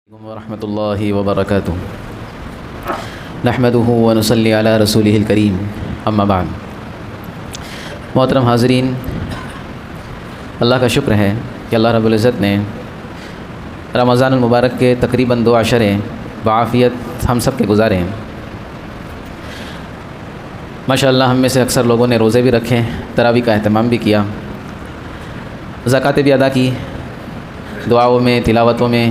ورحمۃ اللہ وبرکاتہ نحمدہ ونصلی علی رسولہ الکریم اما بعد۔ محترم حاضرین، اللہ کا شکر ہے کہ اللہ رب العزت نے رمضان المبارک کے تقریباً 2 عشرے بعافیت ہم سب کے گزارے ہیں۔ ماشاءاللہ ہم میں سے اکثر لوگوں نے روزے بھی رکھے، تراویح کا اہتمام بھی کیا، زکوٰۃ بھی ادا کی، دعاؤں میں تلاوتوں میں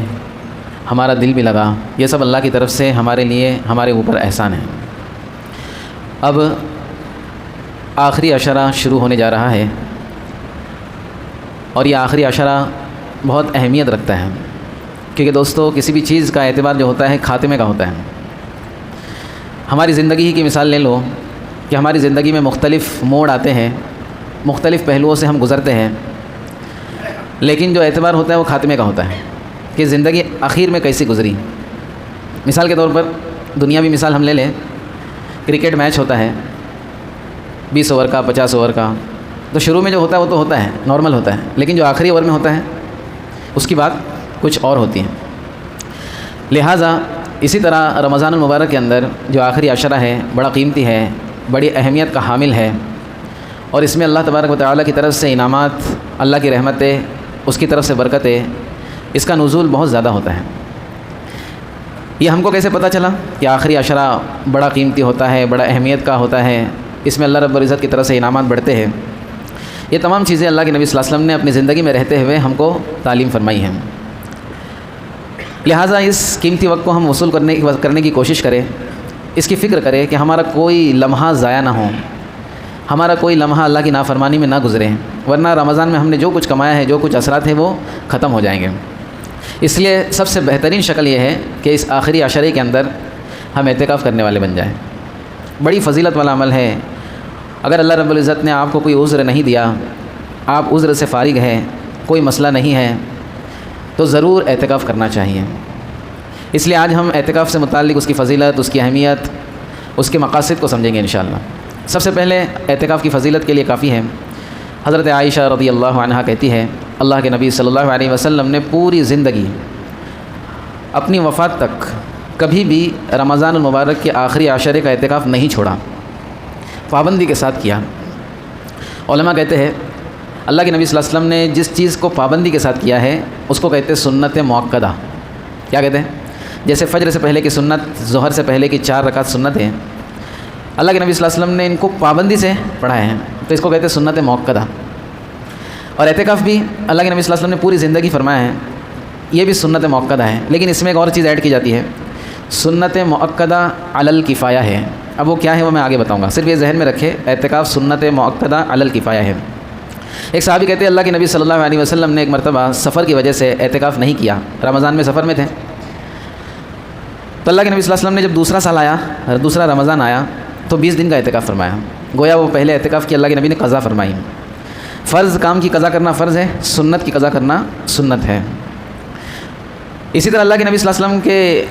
ہمارا دل بھی لگا۔ یہ سب اللہ کی طرف سے ہمارے لیے ہمارے اوپر احسان ہے۔ اب آخری عشرہ شروع ہونے جا رہا ہے اور یہ آخری عشرہ بہت اہمیت رکھتا ہے، کیونکہ دوستو کسی بھی چیز کا اعتبار جو ہوتا ہے خاتمے کا ہوتا ہے۔ ہماری زندگی ہی کی مثال لے لو کہ ہماری زندگی میں مختلف موڑ آتے ہیں، مختلف پہلوؤں سے ہم گزرتے ہیں، لیکن جو اعتبار ہوتا ہے وہ خاتمے کا ہوتا ہے کہ زندگی آخر میں کیسی گزری۔ مثال کے طور پر دنیاوی مثال ہم لے لیں، کرکٹ میچ ہوتا ہے 20 اوور کا 50 اوور کا، تو شروع میں جو ہوتا ہے وہ تو ہوتا ہے، نارمل ہوتا ہے، لیکن جو آخری اوور میں ہوتا ہے اس کی بات کچھ اور ہوتی ہے۔ لہٰذا اسی طرح رمضان المبارک کے اندر جو آخری عشرہ ہے بڑا قیمتی ہے، بڑی اہمیت کا حامل ہے، اور اس میں اللہ تبارک و تعالیٰ کی طرف سے انعامات، اللہ کی رحمتیں، اس کی طرف سے برکتیں، اس کا نزول بہت زیادہ ہوتا ہے۔ یہ ہم کو کیسے پتہ چلا کہ آخری عشرہ بڑا قیمتی ہوتا ہے، بڑا اہمیت کا ہوتا ہے، اس میں اللہ رب العزت کی طرف سے انعامات بڑھتے ہیں؟ یہ تمام چیزیں اللہ کے نبی صلی اللہ علیہ وسلم نے اپنی زندگی میں رہتے ہوئے ہم کو تعلیم فرمائی ہیں۔ لہٰذا اس قیمتی وقت کو ہم وصول کرنے کی کوشش کریں، اس کی فکر کریں کہ ہمارا کوئی لمحہ ضائع نہ ہو، ہمارا کوئی لمحہ اللہ کی نافرمانی میں نہ گزرے، ورنہ رمضان میں ہم نے جو کچھ کمایا ہے، جو کچھ اثرات ہیں وہ ختم ہو جائیں گے۔ اس لیے سب سے بہترین شکل یہ ہے کہ اس آخری عشرے کے اندر ہم اعتکاف کرنے والے بن جائیں۔ بڑی فضیلت والا عمل ہے۔ اگر اللہ رب العزت نے آپ کو کوئی عذر نہیں دیا، آپ عذر سے فارغ ہیں، کوئی مسئلہ نہیں ہے، تو ضرور اعتکاف کرنا چاہیے۔ اس لیے آج ہم اعتکاف سے متعلق اس کی فضیلت، اس کی اہمیت، اس کے مقاصد کو سمجھیں گے انشاءاللہ۔ سب سے پہلے اعتکاف کی فضیلت کے لیے کافی ہے، حضرت عائشہ رضی اللہ عنہا کہتی ہے اللہ کے نبی صلی اللہ علیہ وسلم نے پوری زندگی اپنی وفات تک کبھی بھی رمضان المبارک کے آخری عشرے کا اعتکاف نہیں چھوڑا، پابندی کے ساتھ کیا۔ علماء کہتے ہیں اللہ کے نبی صلی اللہ علیہ وسلم نے جس چیز کو پابندی کے ساتھ کیا ہے اس کو کہتے ہیں سنت مؤکدہ۔ کیا کہتے ہیں؟ جیسے فجر سے پہلے کی سنت، ظہر سے پہلے کی 4 رکعت سنت ہیں، اللہ کے نبی صلی اللہ علیہ وسلم نے ان کو پابندی سے پڑھائے ہیں، تو اس کو کہتے ہیں سنت مؤکدہ۔ اور اعتکاف بھی اللہ کے نبی صلی اللہ علیہ وسلم نے پوری زندگی فرمایا ہے، یہ بھی سنت مؤکدہ ہے، لیکن اس میں ایک اور چیز ایڈ کی جاتی ہے، سنت مؤکدہ علی الکفایہ ہے۔ اب وہ کیا ہے وہ میں آگے بتاؤں گا، صرف یہ ذہن میں رکھے اعتکاف سنت مؤکدہ علی الکفایہ ہے۔ ایک صحابی کہتے ہیں اللہ کے نبی صلی اللہ علیہ وسلم نے ایک مرتبہ سفر کی وجہ سے اعتکاف نہیں کیا، رمضان میں سفر میں تھے، تو اللہ کے نبی صلی اللہ علیہ وسلم نے جب دوسرا سال آیا، دوسرا رمضان آیا، تو 20 دن کا اعتکاف فرمایا۔ گویا وہ پہلے اعتکاف کی اللہ کے نبی نے قضا فرمائی۔ فرض کام کی قضا کرنا فرض ہے، سنت کی قضا کرنا سنت ہے۔ اسی طرح اللہ کے نبی صلی اللہ علیہ وسلم کے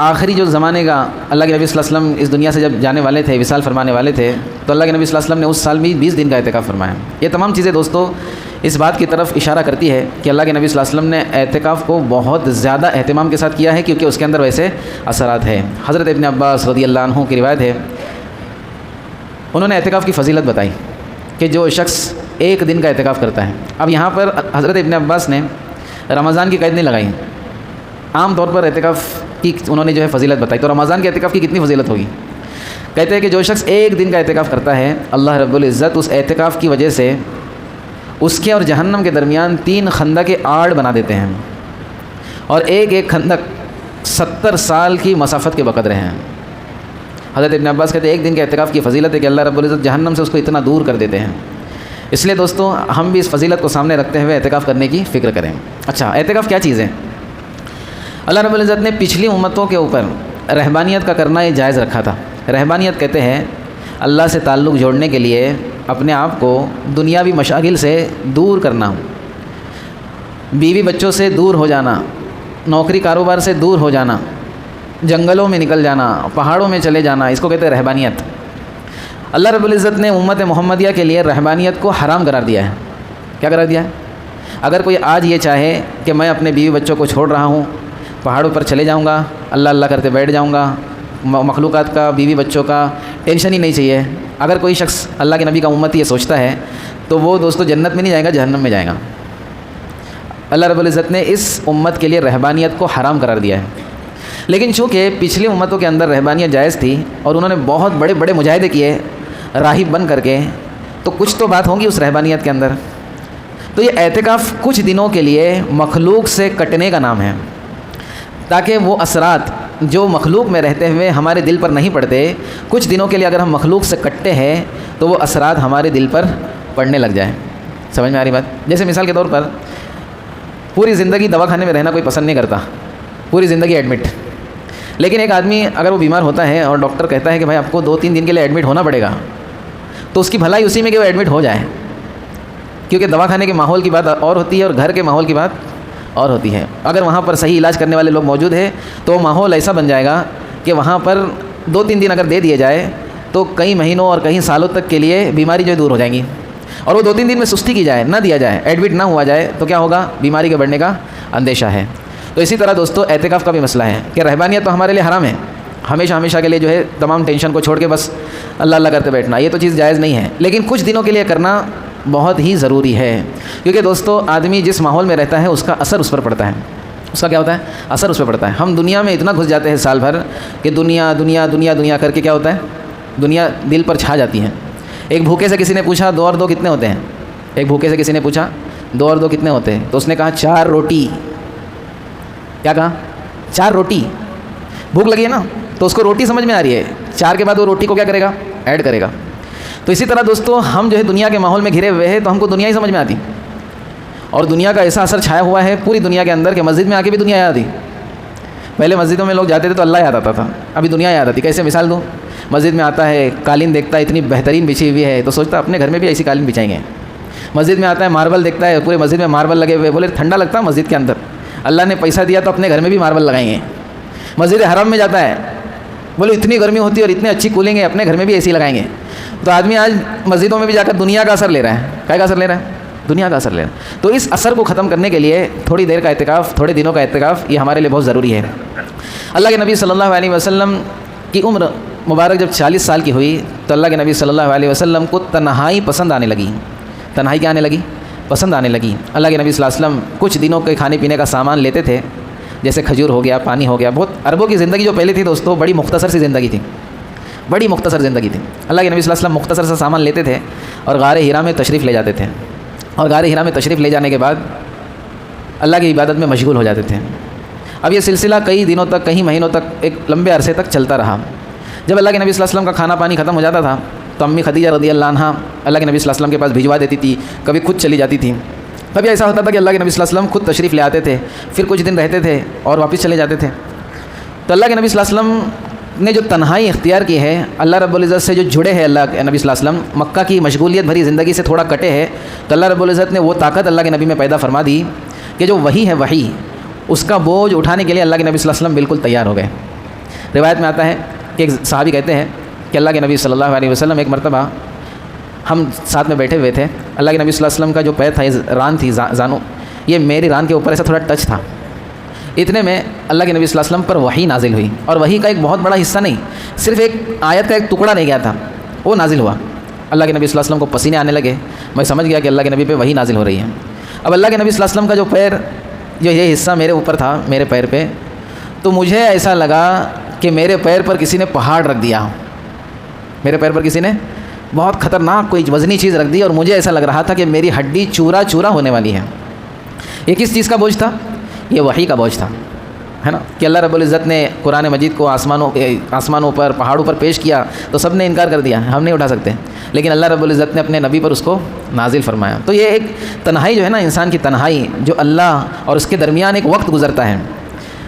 آخری جو زمانے کا، اللہ کے نبی صلی اللہ علیہ وسلم اس دنیا سے جب جانے والے تھے، وصال فرمانے والے تھے، تو اللہ کے نبی صلی اللہ علیہ وسلم نے اس سال بھی 20 دن کا اعتکاف فرمایا۔ یہ تمام چیزیں دوستو اس بات کی طرف اشارہ کرتی ہے کہ اللہ کے نبی صلی اللہ علیہ وسلم نے اعتکاف کو بہت زیادہ اہتمام کے ساتھ کیا ہے، کیونکہ اس کے اندر ویسے اثرات ہیں۔ حضرت ابن عباس رضی اللہ عنہ کی روایت ہے، انہوں نے اعتکاف کی فضیلت بتائی کہ جو شخص 1 دن کا اعتکاف کرتا ہے۔ اب یہاں پر حضرت ابن عباس نے رمضان کی قید نہیں لگائی، عام طور پر اعتکاف کی انہوں نے جو ہے فضیلت بتائی، تو رمضان کے اعتکاف کی کتنی فضیلت ہوگی؟ کہتے ہیں کہ جو شخص 1 دن کا اعتکاف کرتا ہے، اللہ رب العزت اس اعتکاف کی وجہ سے اس کے اور جہنم کے درمیان 3 خندق کے آڑ بنا دیتے ہیں، اور ایک خندق 70 سال کی مسافت کے بقدر ہیں۔ حضرت ابن عباس کہتے ہیں 1 دن کے اعتکاف کی فضیلت ہے کہ اللہ رب العزت جہنم سے اس کو اتنا دور کر دیتے ہیں۔ اس لیے دوستو ہم بھی اس فضیلت کو سامنے رکھتے ہوئے اعتکاف کرنے کی فکر کریں۔ اچھا، اعتکاف کیا چیز ہے؟ اللہ رب العزت نے پچھلی امتوں کے اوپر رہبانیت کا کرنا یہ جائز رکھا تھا۔ رہبانیت کہتے ہیں اللہ سے تعلق جوڑنے کے لیے اپنے آپ کو دنیاوی مشاغل سے دور کرنا، بیوی بچوں سے دور ہو جانا، نوکری کاروبار سے دور ہو جانا، جنگلوں میں نکل جانا، پہاڑوں میں چلے جانا، اس کو کہتے ہیں رہبانیت۔ اللہ رب العزت نے امت محمدیہ کے لیے رہبانیت کو حرام قرار دیا ہے۔ کیا قرار دیا ہے؟ اگر کوئی آج یہ چاہے کہ میں اپنے بیوی بچوں کو چھوڑ رہا ہوں، پہاڑوں پر چلے جاؤں گا، اللہ اللہ کرتے بیٹھ جاؤں گا، مخلوقات کا، بیوی بچوں کا ٹینشن ہی نہیں چاہیے۔ اگر کوئی شخص اللہ کے نبی کا امت یہ سوچتا ہے تو وہ دوستو جنت میں نہیں جائے گا، جہنم میں جائے گا۔ اللہ رب العزت نے اس امت کے لیے رہبانیت کو حرام قرار دیا ہے، لیکن چونکہ پچھلی امتوں کے اندر رہبانیت جائز تھی اور انہوں نے بہت بڑے بڑے مجاہدے کیے راہب بن کر کے، تو کچھ تو بات ہوگی اس رہبانیت کے اندر۔ تو یہ اعتکاف کچھ دنوں کے لیے مخلوق سے کٹنے کا نام ہے، تاکہ وہ اثرات جو مخلوق میں رہتے ہوئے ہمارے دل پر نہیں پڑتے، کچھ دنوں کے لیے اگر ہم مخلوق سے کٹتے ہیں تو وہ اثرات ہمارے دل پر پڑنے لگ جائیں۔ سمجھ میں آ رہی بات؟ جیسے مثال کے طور پر پوری زندگی دواخانے میں رہنا کوئی پسند نہیں کرتا، پوری زندگی ایڈمٹ، لیکن ایک آدمی اگر وہ بیمار ہوتا ہے اور ڈاکٹر کہتا ہے کہ بھائی آپ کو 2-3 دن کے لیے ایڈمٹ ہونا پڑے گا، تو اس کی بھلائی اسی میں کہ وہ ایڈمٹ ہو جائے، کیونکہ دواخانے کے ماحول کی بات اور ہوتی ہے اور گھر کے ماحول کی بات اور ہوتی ہے۔ اگر وہاں پر صحیح علاج کرنے والے لوگ موجود ہیں تو ماحول ایسا بن جائے گا کہ وہاں پر 2-3 دن اگر دے دیے جائے تو کئی مہینوں اور کئی سالوں تک کے لیے بیماری جو دور ہو جائیں گی، اور وہ 2-3 دن میں سستی کی جائے، نہ دیا جائے، ایڈمٹ نہ ہوا جائے تو کیا ہوگا؟ بیماری کے بڑھنے کا اندیشہ ہے۔ تو اسی طرح دوستو اعتکاف کا بھی مسئلہ ہے کہ رہبانیت تو ہمارے لیے حرام ہے، ہمیشہ کے لیے جو ہے تمام ٹینشن کو چھوڑ کے بس اللہ اللہ کرتے بیٹھنا، یہ تو چیز جائز نہیں ہے، لیکن کچھ دنوں کے لیے کرنا بہت ہی ضروری ہے، کیونکہ دوستو آدمی جس ماحول میں رہتا ہے اس کا اثر اس پر پڑتا ہے، اس کا کیا ہوتا ہے؟ اثر اس پہ پڑتا ہے۔ ہم دنیا میں اتنا گھس جاتے ہیں سال بھر کہ دنیا دنیا دنیا دنیا کر کے کیا ہوتا ہے؟ دنیا دل پر چھا جاتی ہے۔ ایک بھوکے سے کسی نے پوچھا 2 اور 2 کتنے ہوتے ہیں؟ ایک بھوکے سے کسی نے پوچھا 2 اور 2 کتنے ہوتے ہیں؟ تو اس نے کہا 4 روٹی۔ کیا کہا؟ 4 روٹی۔ بھوک لگی ہے نا تو اس کو روٹی سمجھ میں آ رہی ہے، 4 کے بعد وہ روٹی کو کیا کرے گا؟ ایڈ کرے گا۔ تو اسی طرح دوستو ہم جو ہے دنیا کے ماحول میں گھرے ہوئے ہیں تو ہم کو دنیا ہی سمجھ میں آتی، اور دنیا کا ایسا اثر چھایا ہوا ہے پوری دنیا کے اندر کہ مسجد میں آ کے بھی دنیا یاد آتی۔ پہلے مسجدوں میں لوگ جاتے تھے تو اللہ یاد آتا تھا، ابھی دنیا یاد آتی۔ کیسے مثال دوں؟ مسجد میں آتا ہے، قالین دیکھتا ہے اتنی بہترین بچھی ہوئی ہے تو سوچتا ہے اپنے گھر میں بھی ایسی قالین بچھائیں گے۔ مسجد میں آتا ہے، ماربل دیکھتا ہے، پورے مسجد میں ماربل لگے ہوئے، بولے ٹھنڈا لگتا ہے مسجد کے اندر، اللہ نے پیسہ دیا تو اپنے گھر میں بھی ماربل لگائیں گے۔ مسجد حرم میں جاتا ہے، بولے اتنی گرمی ہوتی ہے اور اتنی اچھی کولنگ ہے، اپنے گھر میں بھی اے سی لگائیں گے۔ تو آدمی آج مسجدوں میں بھی جا کر دنیا کا اثر لے رہا ہے۔ کیا کا اثر لے رہا ہے؟ دنیا کا اثر لے رہا ہے۔ تو اس اثر کو ختم کرنے کے لیے تھوڑی دیر کا اعتکاف، تھوڑے دنوں کا اعتکاف یہ ہمارے لیے بہت ضروری ہے۔ اللہ کے نبی صلی اللہ علیہ وسلم کی عمر مبارک جب 40 سال کی ہوئی تو اللہ کے نبی صلی اللہ علیہ وسلم کو تنہائی پسند آنے لگی۔ تنہائی کیا آنے لگی؟ پسند آنے لگی۔ اللہ کے نبی صلی اللہ علیہ وسلم کچھ دنوں کے کھانے پینے کا سامان لیتے تھے، جیسے کھجور ہو گیا، پانی ہو گیا۔ بہت عربوں کی زندگی جو پہلے تھی دوستو بڑی مختصر سی زندگی تھی، بڑی مختصر زندگی تھی۔ اللہ کے نبی صلی اللہ علیہ وسلم مختصر سا سامان لیتے تھے اور غار ہرا میں تشریف لے جاتے تھے، اور غار ہرا میں تشریف لے جانے کے بعد اللہ کی عبادت میں مشغول ہو جاتے تھے۔ اب یہ سلسلہ کئی دنوں تک، کئی مہینوں تک، ایک لمبے عرصے تک چلتا رہا۔ جب اللہ کے نبی صلی اللہ علیہ وسلم کا کھانا پانی ختم ہو جاتا تھا تو امی خدیجہ رضی اللہ عنہا اللہ کے نبی صلی اللہ علیہ وسلم کے پاس بھجوا دیتی تھی، کبھی خود چلی جاتی تھی۔ کبھی ایسا ہوتا تھا کہ اللہ کے نبی صلی اللہ علیہ وسلم خود تشریف لے آتے تھے، پھر کچھ دن رہتے تھے اور واپس چلے جاتے تھے۔ تو اللہ کے نبی صلی اللہ علیہ وسلم نے جو تنہائی اختیار کی ہے، اللہ رب العزت سے جو جڑے ہیں، اللہ کے نبی صلی اللہ علیہ وسلم مکہ کی مشغولیت بھری زندگی سے تھوڑا کٹے ہیں، تو اللہ رب العزت نے وہ طاقت اللہ کے نبی میں پیدا فرما دی کہ جو وحی ہے، وحی اس کا بوجھ اٹھانے کے لیے اللہ کے نبی صلی اللہ علیہ وسلم بالکل تیار ہو گئے۔ روایت میں آتا ہے کہ ایک صحابی کہتے ہیں کہ اللہ کے نبی صلی اللہ علیہ وسلم ایک مرتبہ ہم ساتھ میں بیٹھے ہوئے تھے، اللہ کے نبی صلی اللہ علیہ وسلم کا جو پیر تھا، یہ ران تھی، زانو، یہ میری ران کے اوپر ایسا تھوڑا ٹچ تھا۔ اتنے میں اللہ کے نبی صلی اللہ علیہ وسلم پر وحی نازل ہوئی، اور وحی کا ایک بہت بڑا حصہ نہیں، صرف ایک آیت کا ایک ٹکڑا نہیں گیا تھا، وہ نازل ہوا۔ اللہ کے نبی صلی اللہ علیہ وسلم کو پسینے آنے لگے، میں سمجھ گیا کہ اللہ کے نبی پہ وحی نازل ہو رہی ہے۔ اب اللہ کے نبی صلی اللہ علیہ وسلم کا جو پیر، جو یہ حصہ میرے اوپر تھا، میرے پیر پہ، تو مجھے ایسا لگا کہ میرے پیر پر کسی نے پہاڑ رکھ دیا، میرے پیر پر کسی نے بہت خطرناک کوئی وزنی چیز رکھ دی، اور مجھے ایسا لگ رہا تھا کہ میری ہڈی چورا چورا ہونے والی ہے۔ یہ کس چیز کا بوجھ تھا؟ یہ وحی کا بوجھ تھا، ہے نا، کہ اللہ رب العزت نے قرآن مجید کو آسمانوں پر، پہاڑوں پر پیش کیا تو سب نے انکار کر دیا، ہم نہیں اٹھا سکتے، لیکن اللہ رب العزت نے اپنے نبی پر اس کو نازل فرمایا۔ تو یہ ایک تنہائی جو ہے نا، انسان کی تنہائی، جو اللہ اور اس کے درمیان ایک وقت گزرتا ہے،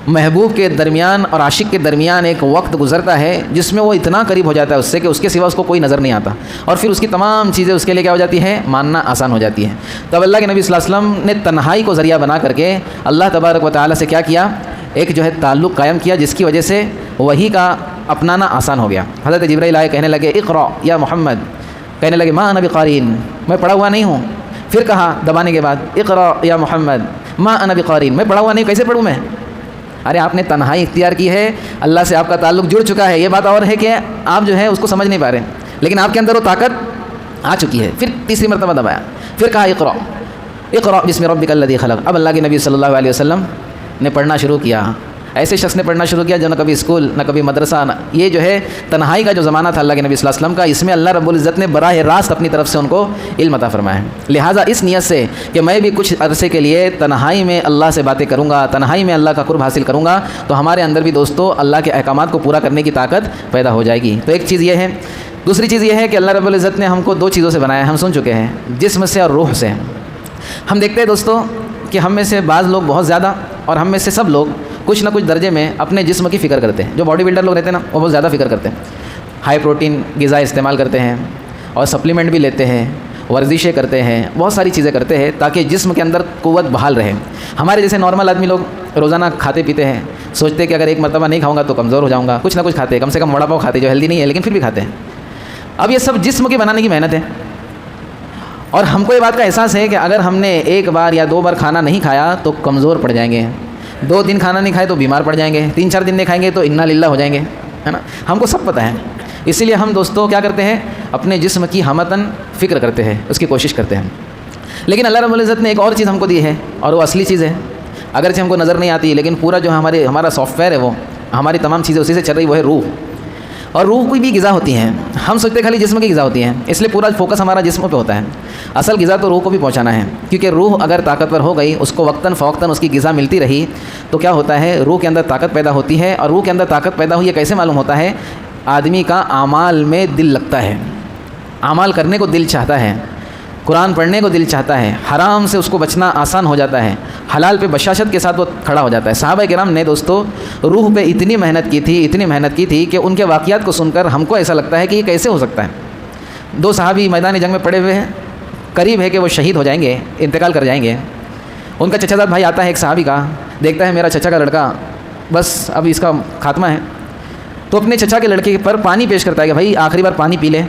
محبوب کے درمیان اور عاشق کے درمیان ایک وقت گزرتا ہے جس میں وہ اتنا قریب ہو جاتا ہے اس سے کہ اس کے سوا اس کو کوئی نظر نہیں آتا، اور پھر اس کی تمام چیزیں اس کے لیے کیا ہو جاتی ہے؟ ماننا آسان ہو جاتی ہے۔ تو اب اللہ کے نبی صلی اللہ علیہ وسلم نے تنہائی کو ذریعہ بنا کر کے اللہ تبارک و تعالیٰ سے کیا کیا؟ ایک جو ہے تعلق قائم کیا، جس کی وجہ سے وحی کا اپنانا آسان ہو گیا۔ حضرت جبرائیل آئے، کہنے لگے اقرأ یا محمد، کہنے لگے ما انا بقارئ، میں پڑھا ہوا نہیں ہوں۔ پھر کہا دبانے کے بعد اقرأ یا محمد ما انا بقارئ، میں پڑھا ہوا نہیں، کیسے پڑھوں میں؟ ارے آپ نے تنہائی اختیار کی ہے، اللہ سے آپ کا تعلق جڑ چکا ہے، یہ بات اور ہے کہ آپ جو ہے اس کو سمجھ نہیں پا رہے، لیکن آپ کے اندر وہ طاقت آ چکی ہے۔ پھر تیسری مرتبہ دبایا، پھر کہا اقرأ اقرأ بسم ربک الذی خلق۔ اب اللہ کے نبی صلی اللہ علیہ وسلم نے پڑھنا شروع کیا۔ ایسے شخص نے پڑھنا شروع کیا جو نہ کبھی اسکول نہ کبھی مدرسہ، یہ جو ہے تنہائی کا جو زمانہ تھا اللہ کے نبی صلی اللہ علیہ وسلم کا، اس میں اللہ رب العزت نے براہ راست اپنی طرف سے ان کو علم عطا فرمایا ہے۔ لہٰذا اس نیت سے کہ میں بھی کچھ عرصے کے لیے تنہائی میں اللہ سے باتیں کروں گا، تنہائی میں اللہ کا قرب حاصل کروں گا، تو ہمارے اندر بھی دوستو اللہ کے احکامات کو پورا کرنے کی طاقت پیدا ہو جائے گی۔ تو ایک چیز یہ ہے۔ دوسری چیز یہ ہے کہ اللہ رب العزت نے ہم کو دو چیزوں سے بنایا ہے، ہم سن چکے ہیں، جسم سے اور روح سے۔ ہم دیکھتے ہیں دوستو کہ ہم میں سے بعض لوگ بہت زیادہ اور ہم میں سے سب لوگ کچھ نہ کچھ درجے میں اپنے جسم کی فکر کرتے ہیں۔ جو باڈی بلڈر لوگ رہتے ہیں نا، وہ بہت زیادہ فکر کرتے ہیں، ہائی پروٹین غذا استعمال کرتے ہیں اور سپلیمنٹ بھی لیتے ہیں، ورزشیں کرتے ہیں، بہت ساری چیزیں کرتے ہیں تاکہ جسم کے اندر قوت بحال رہے۔ ہمارے جیسے نارمل آدمی لوگ روزانہ کھاتے پیتے ہیں، سوچتے ہیں کہ اگر ایک مرتبہ نہیں کھاؤں گا تو کمزور ہو جاؤں گا، کچھ نہ کچھ کھاتے ہیں، کم سے کم وڑا پاؤ کھاتے جو ہیلدی نہیں ہے لیکن پھر بھی کھاتے ہیں۔ اب یہ سب جسم کے بنانے کی محنت ہے، اور ہم کو یہ بات کا احساس ہے کہ اگر ہم نے ایک بار یا دو بار کھانا نہیں کھایا تو کمزور پڑ جائیں گے، 2 دن کھانا نہیں کھائے تو بیمار پڑ جائیں گے، 3-4 دن نہیں کھائیں گے تو انا للہ ہو جائیں گے، ہے نا، ہم کو سب پتہ ہے۔ اسی لیے ہم دوستوں کیا کرتے ہیں، اپنے جسم کی ہمتاً فکر کرتے ہیں، اس کی کوشش کرتے ہیں۔ لیکن اللہ رب العزت نے ایک اور چیز ہم کو دی ہے، اور وہ اصلی چیز ہے، اگرچہ ہم کو نظر نہیں آتی لیکن پورا جو ہمارا سافٹ ویئر ہے، وہ ہماری تمام چیزیں اسی سے چل رہی، وہ ہے روح۔ اور روح کی بھی غذا ہوتی ہیں، ہم سوچتے خالی جسم کی غذا ہوتی ہیں، اس لیے پورا فوکس ہمارا جسم پہ ہوتا ہے۔ اصل غذا تو روح کو بھی پہنچانا ہے، کیونکہ روح اگر طاقتور ہو گئی، اس کو وقتاً فوقتاً اس کی غذا ملتی رہی تو کیا ہوتا ہے، روح کے اندر طاقت پیدا ہوتی ہے۔ اور روح کے اندر طاقت پیدا ہوئی، یہ کیسے معلوم ہوتا ہے، آدمی کا اعمال میں دل لگتا ہے، اعمال کرنے کو دل چاہتا ہے، قرآن پڑھنے کو دل چاہتا ہے، حرام سے اس کو بچنا آسان ہو جاتا ہے، حلال پہ بشاشت کے ساتھ وہ کھڑا ہو جاتا ہے۔ صحابہ کرام نے دوستو روح پہ اتنی محنت کی تھی کہ ان کے واقعات کو سن کر ہم کو ایسا لگتا ہے کہ یہ کیسے ہو سکتا ہے۔ 2 صحابی میدان جنگ میں پڑے ہوئے ہیں، قریب ہے کہ وہ شہید ہو جائیں گے، انتقال کر جائیں گے۔ ان کا چچا زاد بھائی آتا ہے ایک صحابی کا، دیکھتا ہے میرا چچا کا لڑکا بس اب اس کا خاتمہ ہے، تو اپنے چچا کے لڑکے پر پانی پیش کرتا ہے کہ بھائی آخری بار پانی پی لے۔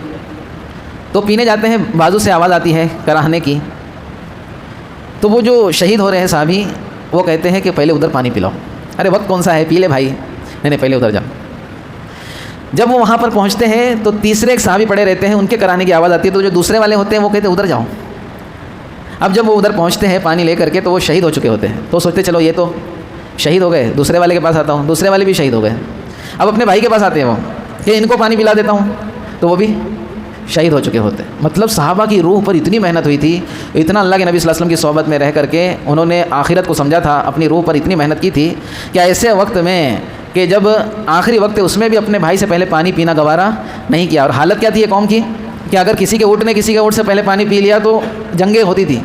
تو پینے جاتے ہیں، بازو سے آواز آتی ہے کراہنے کی، تو وہ جو شہید ہو رہے ہیں صحابی، وہ کہتے ہیں کہ پہلے ادھر پانی پلاؤ۔ ارے وقت کون سا ہے، پی لے بھائی، نہیں پہلے ادھر جاؤ۔ جب وہ وہاں پر پہنچتے ہیں تو تیسرے ایک صحابی پڑے رہتے ہیں، ان کے کرانے کی آواز آتی ہے، تو جو دوسرے والے ہوتے ہیں وہ کہتے ہیں ادھر جاؤ۔ اب جب وہ ادھر پہنچتے ہیں پانی لے کر کے، تو وہ شہید ہو چکے ہوتے ہیں، تو سوچتے چلو یہ تو شہید ہو گئے، دوسرے والے کے پاس آتا ہوں، دوسرے والے بھی شہید ہو گئے۔ اب اپنے بھائی کے پاس آتے ہیں وہ کہ ان کو پانی پلا دیتا ہوں، تو وہ بھی شہید ہو چکے ہوتے ہیں۔ مطلب صحابہ کی روح پر اتنی محنت ہوئی تھی، اتنا اللہ کے نبی صلی اللہ علیہ وسلم کی صحبت میں رہ کر کے انہوں نے آخرت کو سمجھا تھا، اپنی روح پر اتنی محنت کی تھی کہ ایسے وقت میں کہ جب آخری وقت ہے اس میں بھی اپنے بھائی سے پہلے پانی پینا گوارا نہیں کیا۔ اور حالت کیا تھی یہ قوم کی کہ اگر کسی کے اونٹ سے پہلے پانی پی لیا تو جنگیں ہوتی تھی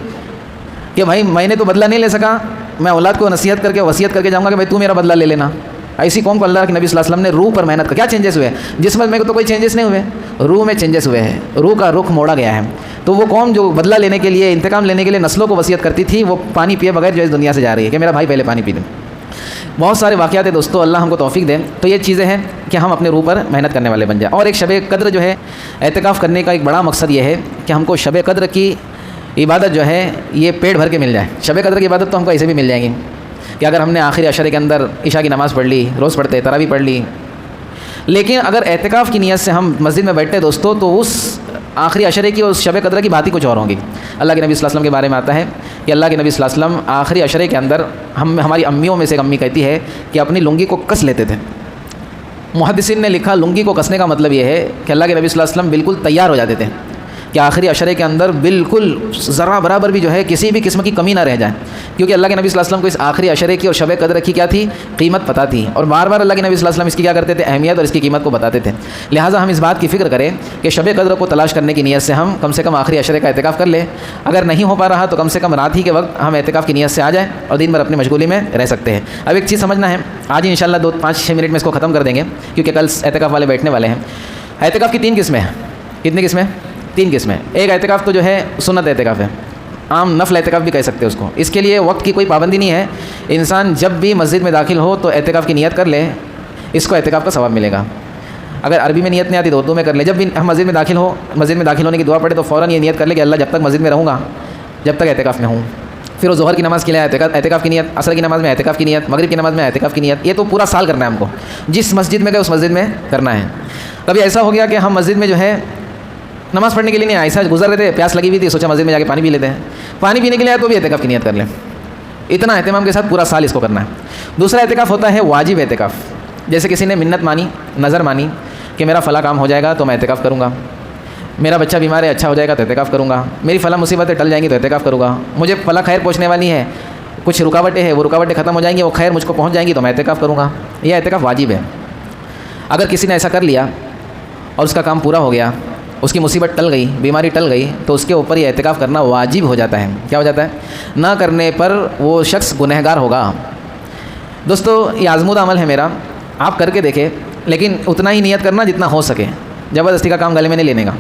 کہ بھائی میں نے تو بدلہ نہیں لے سکا، میں اولاد کو نصیحت کر کے وصیت کر کے جاؤں گا کہ بھائی تو میرا بدلہ لے لینا۔ ایسی قوم کو اللہ کے نبی صلی اللہ علیہ وسلم نے روح پر محنت کر، کیا چینجز ہوئے جسم میں تو کوئی چینجز نہیں ہوئے، روح میں چینجز ہوئے ہیں، روح کا رخ موڑا گیا ہے۔ تو وہ قوم جو بدلہ لینے کے لیے، انتقام لینے کے لیے نسلوں کو وصیت کرتی تھی، وہ پانی پیے بغیر جو اس دنیا سے جا رہی ہے کہ میرا بھائی پہلے پانی پی لیں۔ بہت سارے واقعات ہیں دوستو، اللہ ہم کو توفیق دے۔ تو یہ چیزیں ہیں کہ ہم اپنے روح پر محنت کرنے والے بن جائیں۔ اور ایک شب قدر جو ہے، اعتکاف کرنے کا ایک بڑا مقصد یہ ہے کہ ہم کو شب قدر کی عبادت جو ہے یہ پیٹ بھر کے مل جائے۔ شب قدر کی عبادت تو ہم کو ایسے بھی مل جائیں گی کہ اگر ہم نے آخری عشرے کے اندر عشاء کی نماز پڑھ لی، روز پڑھتے، تراویح پڑھ لی، لیکن اگر اعتکاف کی نیت سے ہم مسجد میں بیٹھتے دوستو، تو اس آخری عشرے کی، اس شب قدر کی بات ہی کچھ اور ہوگی۔ اللہ کے نبی صلی اللہ علیہ وسلم کے بارے میں آتا ہے کہ اللہ کے نبی صلی اللہ علیہ وسلم آخری عشرے کے اندر ہماری امیوں میں سے ایک امی کہتی ہے کہ اپنی لنگی کو کس لیتے تھے۔ محدثین نے لکھا لنگی کو کسنے کا مطلب یہ ہے کہ اللہ کے نبی صلی اللہ علیہ وسلم بالکل تیار ہو جاتے تھے کہ آخری عشرے کے اندر بالکل ذرا برابر بھی جو ہے کسی بھی قسم کی کمی نہ رہ جائے، کیونکہ اللہ کے نبی صلی اللہ علیہ وسلم کو اس آخری عشرے کی اور شب قدر کی کیا تھی، قیمت پتہ تھی، اور بار بار اللہ کے نبی صلی اللہ علیہ وسلم اس کی کیا کرتے تھے، اہمیت اور اس کی قیمت کو بتاتے تھے۔ لہٰذا ہم اس بات کی فکر کریں کہ شب قدر کو تلاش کرنے کی نیت سے ہم کم سے کم آخری عشرے کا اعتکاف کر لیں۔ اگر نہیں ہو پا رہا تو کم سے کم رات ہی کے وقت ہم اعتکاف کی نیت سے آ جائیں اور دن بھر اپنی مشغولی میں رہ سکتے ہیں۔ اب ایک چیز سمجھنا ہے، آج ہی انشاءاللہ 5-6 منٹ میں اس کو ختم کر دیں گے، کیونکہ کل اعتکاف والے بیٹھنے والے ہیں۔ اعتکاف کی 3 قسمیں ہیں۔ کتنی قسمیں؟ 3 قسمیں۔ ایک اعتکاف تو جو ہے سنت اعتکاف ہے، عام نفل اعتکاف بھی کہہ سکتے ہیں اس کو۔ اس کے لیے وقت کی کوئی پابندی نہیں ہے، انسان جب بھی مسجد میں داخل ہو تو اعتکاف کی نیت کر لے، اس کو اعتکاف کا ثواب ملے گا۔ اگر عربی میں نیت نہیں آتی تو اردو میں کر لے۔ جب بھی ہم مسجد میں داخل ہو، مسجد میں داخل ہونے کی دعا پڑھے تو فوراً یہ نیت کر لے کہ اللہ جب تک مسجد میں رہوں گا، جب تک اعتکاف میں ہوں، پھر وہ ظہر کی نماز کے لیے اعتکاف کی نیت، عصر کی نماز میں اعتکاف کی نیت، مغرب کی نماز میں اعتکاف کی نیت. یہ تو پورا سال کرنا ہے ہم کو، جس مسجد میں گئے اس مسجد میں کرنا ہے. کبھی ایسا ہو گیا کہ ہم مسجد میں جو ہے نماز پڑھنے کے لیے نہیں آئے، ایسا گزر رہے تھے، پیاس لگی ہوئی تھی، سوچا مسجد میں جا کے پانی پی لیتے ہیں. پانی پینے کے لیے آئے تو بھی اعتکاف کی نیت کر لیں. اتنا اہتمام کے ساتھ پورا سال اس کو کرنا ہے. دوسرا اعتکاف ہوتا ہے واجب اعتکاف. جیسے کسی نے منت مانی، نظر مانی کہ میرا فلاں کام ہو جائے گا تو میں اعتکاف کروں گا، میرا بچہ بیمار ہے اچھا ہو جائے گا تو اعتکاف کروں گا، میری فلاں مصیبتیں ٹل جائیں گی تو اعتکاف کروں گا، مجھے فلاں خیر پہنچنے والی ہے، کچھ رکاوٹیں ہیں وہ رکاوٹیں ختم ہو جائیں گی، وہ خیر مجھ کو پہنچ جائیں گی تو میں اعتکاف کروں گا. یہ اعتکاف واجب ہے. اگر کسی نے ایسا کر لیا اور اس کا کام پورا ہو گیا، اس کی مصیبت ٹل گئی، بیماری ٹل گئی، تو اس کے اوپر یہ اعتکاف کرنا واجب ہو جاتا ہے. کیا ہو جاتا ہے؟ نہ کرنے پر وہ شخص گنہگار ہوگا. دوستو یہ آزمودہ عمل ہے میرا، آپ کر کے دیکھیں، لیکن اتنا ہی نیت کرنا جتنا ہو سکے. زبردستی کا کام گلے میں نہیں لینے کا،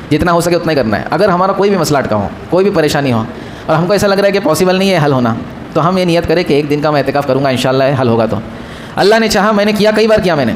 جتنا ہو سکے اتنا ہی کرنا ہے. اگر ہمارا کوئی بھی مسئلہ اٹکا ہو، کوئی بھی پریشانی ہو اور ہم کو ایسا لگ رہا ہے کہ پاسبل نہیں ہے حل ہونا، تو ہم یہ نیت کریں کہ ایک دن کا میں اعتکاف کروں گا، انشاءاللہ حل ہوگا. تو اللہ نے چاہا، میں نے کیا، کئی بار کیا میں نے،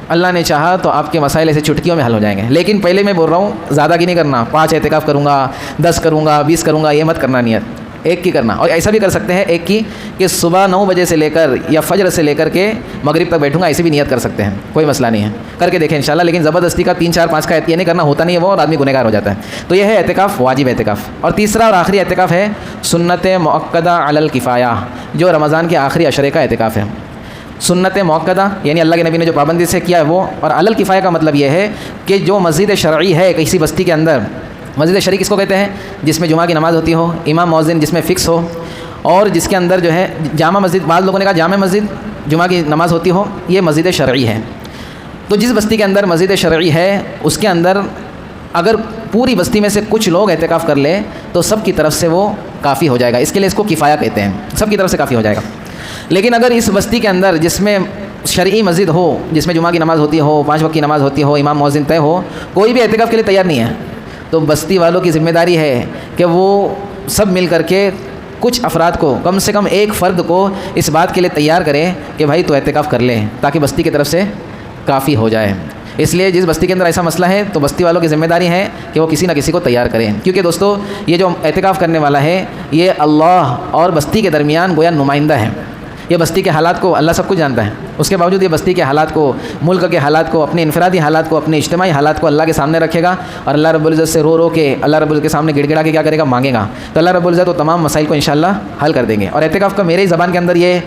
اللہ نے چاہا تو آپ کے مسائل ایسے چٹکیوں میں حل ہو جائیں گے. لیکن پہلے میں بول رہا ہوں زیادہ کی نہیں کرنا، 5 اعتکاف کروں گا، 10 کروں گا، 20 کروں گا، یہ مت کرنا. نیت ایک کی کرنا. اور ایسا بھی کر سکتے ہیں ایک کی کہ صبح 9 بجے سے لے کر یا فجر سے لے کر کے مغرب تک بیٹھوں گا، ایسے بھی نیت کر سکتے ہیں، کوئی مسئلہ نہیں ہے. کر کے دیکھیں انشاءاللہ. لیکن زبردستی کا 3 4 5 کا یہ نہیں کرنا، ہوتا نہیں ہے وہ، اور آدمی گنہگار ہو جاتا ہے. تو یہ ہے اعتکاف، واجب اعتکاف. اور تیسرا اور آخری اعتکاف ہے سنت مؤکدہ علی الکفایہ، جو رمضان کے آخری عشرے کا اعتکاف ہے. سنت موقدہ یعنی اللہ کے نبی نے جو پابندی سے کیا ہے وہ، اور علی الکفایہ کا مطلب یہ ہے کہ جو مسجد شرعی ہے کسی بستی کے اندر، مسجد شرعی کس کو کہتے ہیں؟ جس میں جمعہ کی نماز ہوتی ہو، امام مؤذن جس میں فکس ہو، اور جس کے اندر جو ہے جامع مسجد، بعض لوگوں نے کہا جامع مسجد، جمعہ کی نماز ہوتی ہو، یہ مسجد شرعی ہے. تو جس بستی کے اندر مسجد شرعی ہے اس کے اندر اگر پوری بستی میں سے کچھ لوگ اعتکاف کر لے تو سب کی طرف سے وہ کافی ہو جائے گا. اس کے لیے اس کو کفایہ کہتے ہیں، سب کی طرف سے کافی ہو جائے گا. لیکن اگر اس بستی کے اندر جس میں شرعی مسجد ہو، جس میں جمعہ کی نماز ہوتی ہو، 5 وقت کی نماز ہوتی ہو، امام مؤذن طے ہو، کوئی بھی اعتکاف کے لیے تیار نہیں ہے، تو بستی والوں کی ذمہ داری ہے کہ وہ سب مل کر کے کچھ افراد کو، کم سے کم ایک فرد کو اس بات کے لیے تیار کریں کہ بھائی تو اعتکاف کر لیں، تاکہ بستی کی طرف سے کافی ہو جائے. اس لیے جس بستی کے اندر ایسا مسئلہ ہے تو بستی والوں کی ذمہ داری ہے کہ وہ کسی نہ کسی کو تیار کریں. کیونکہ دوستو یہ جو اعتکاف کرنے والا ہے یہ اللہ اور بستی کے درمیان گویا نمائندہ ہے. یہ بستی کے حالات کو اللہ سب کچھ جانتا ہے، اس کے باوجود یہ بستی کے حالات کو، ملک کے حالات کو، اپنے انفرادی حالات کو، اپنے اجتماعی حالات کو اللہ کے سامنے رکھے گا، اور اللہ رب العزت سے رو رو کے اللہ رب العزت کے سامنے گڑ گڑا کے کیا کرے گا؟ مانگے گا. تو اللہ رب العزت وہ تمام مسائل کو انشاءاللہ حل کر دیں گے. اور اعتکاف کا میری زبان کے اندر یہ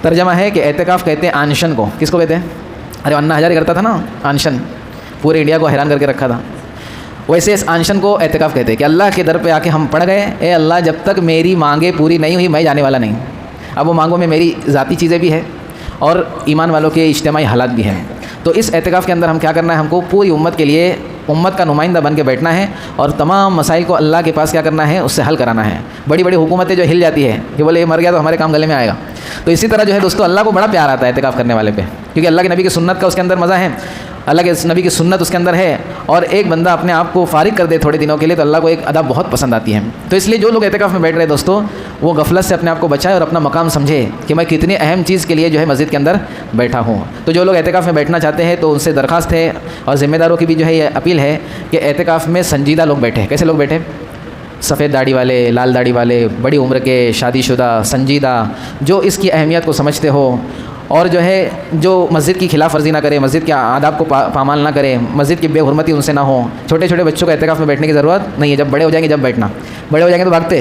ترجمہ ہے کہ اعتکاف کہتے ہیں آنشن کو. کس کو کہتے ہیں؟ ارے انا ہزارے کرتا تھا نا آنشن، پورے انڈیا کو حیران کر کے رکھا تھا. ویسے اس آنشن کو اعتکاف کہتے ہیں کہ اللہ کے در پہ آ کے ہم پڑ گئے، اے اللہ جب تک میری مانگیں پوری نہیں ہوئی میں جانے والا نہیں. اب وہ مانگوں میں میری ذاتی چیزیں بھی ہیں اور ایمان والوں کے اجتماعی حالات بھی ہیں. تو اس اعتکاف کے اندر ہم کیا کرنا ہے؟ ہم کو پوری امت کے لیے امت کا نمائندہ بن کے بیٹھنا ہے اور تمام مسائل کو اللہ کے پاس کیا کرنا ہے؟ اس سے حل کرانا ہے. بڑی بڑی حکومتیں جو ہل جاتی ہے کہ بولے یہ مر گیا تو ہمارے کام گلے میں آئے گا، تو اسی طرح جو ہے دوستو اللہ کو بڑا پیار آتا ہے اعتکاف کرنے والے پہ، کیونکہ اللہ کے نبی کی سنت کا اس کے اندر مزہ ہے، اللہ کے نبی کی سنت اس کے اندر ہے. اور ایک بندہ اپنے آپ کو فارغ کر دے تھوڑے دنوں کے لیے تو اللہ کو ایک ادا بہت پسند آتی ہے. تو اس لیے جو لوگ اعتکاف میں بیٹھ رہے ہیں دوستو وہ غفلت سے اپنے آپ کو بچائے اور اپنا مقام سمجھے کہ میں کتنی اہم چیز کے لیے جو ہے مسجد کے اندر بیٹھا ہوں. تو جو لوگ اعتکاف میں بیٹھنا چاہتے ہیں تو ان سے درخواست ہے اور ذمہ داروں کی بھی جو ہے یہ اپیل ہے کہ اعتکاف میں سنجیدہ لوگ بیٹھے. کیسے لوگ بیٹھے؟ سفید داڑھی والے، لال داڑھی والے، بڑی عمر کے، شادی شدہ، سنجیدہ، جو اس کی اہمیت کو سمجھتے ہو اور جو ہے جو مسجد کی خلاف ورزی نہ کرے، مسجد کے آداب کو پامال نہ کرے، مسجد کی بے حرمتی ان سے نہ ہو. چھوٹے چھوٹے بچوں کو اعتکاف میں بیٹھنے کی ضرورت نہیں ہے. جب بڑے ہو جائیں گے جب بیٹھنا، بڑے ہو جائیں گے تو بھاگتے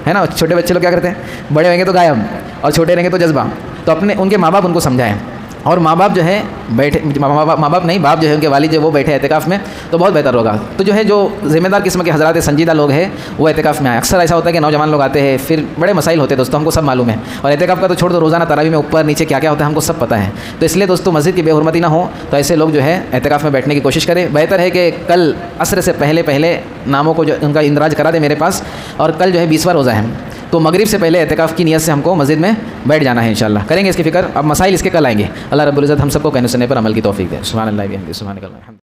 ہے نا. چھوٹے بچے لوگ کیا کرتے ہیں؟ بڑے ہوئیں گے تو غائب اور چھوٹے رہیں گے تو جذبہ. تو اپنے ان کے ماں باپ ان کو سمجھائیں، اور ماں باپ جو ہے بیٹھے، ماں باپ نہیں، باپ جو ہے ان کے والد جو وہ بیٹھے اعتکاف میں تو بہت بہتر ہوگا. تو جو ہے جو ذمہ دار قسم کے حضرات سنجیدہ لوگ ہیں وہ اعتکاف میں آئے. اکثر ایسا ہوتا ہے کہ نوجوان لوگ آتے ہیں پھر بڑے مسائل ہوتے ہیں دوستوں، ہم کو سب معلوم ہے. اور اعتکاف کا تو چھوڑ دو، روزانہ تراویح میں اوپر نیچے کیا کیا ہوتا ہے ہم کو سب پتہ ہے. تو اس لیے دوستوں مسجد کی بے حرمتی نہ ہو تو ایسے لوگ جو ہے اعتکاف میں بیٹھنے کی کوشش کریں. بہتر ہے کہ کل عصر سے پہلے ناموں کو جو ان کا اندراج کرا دے میرے پاس، اور کل جو ہے 20واں روزہ ہے تو مغرب سے پہلے اعتکاف کی نیت سے ہم کو مسجد میں بیٹھ جانا ہے. انشاءاللہ کریں گے اس کی فکر. اب مسائل اس کے کل آئیں گے. اللہ رب العزت ہم سب کو کہنے سننے پر عمل کی توفیق دے. سبحان اللہ و بحمدہ، سبحان اللہ.